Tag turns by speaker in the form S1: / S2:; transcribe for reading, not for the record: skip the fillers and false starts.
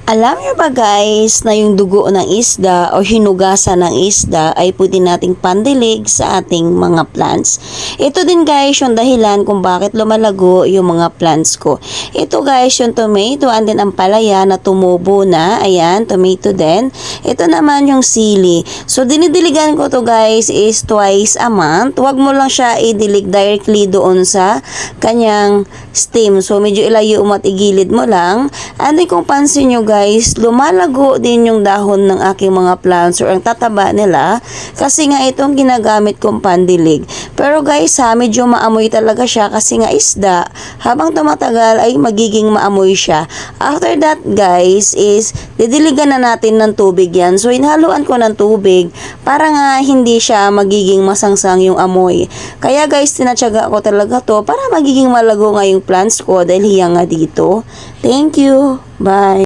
S1: Alam niyo ba guys na yung dugo ng isda o hinugasan ng isda ay pwede nating pandilig sa ating mga plants? Ito din guys yung dahilan kung bakit lumalago yung mga plants ko. Ito guys yung tomato and then ang palaya na tumubo na. Ayan, tomato din. Ito naman yung sili. So dinidiligan ko to guys is twice a month. Huwag mo lang siya idilig directly doon sa kanyang stem. So medyo ilayo mo at igilid mo lang. And then kung pansin nyo guys, lumalago din yung dahon ng aking mga plants or ang tataba nila kasi nga itong ginagamit kong pandilig. Pero guys ha, medyo maamoy talaga siya kasi nga isda, habang tumatagal ay magiging maamoy siya. After that guys is didiligan na natin ng tubig yan. So inhaluan ko ng tubig para nga hindi siya magiging masangsang yung amoy. Kaya guys tinatyaga ko talaga to para magiging malago nga yung plants ko dahil hiya nga dito. Thank you. Bye.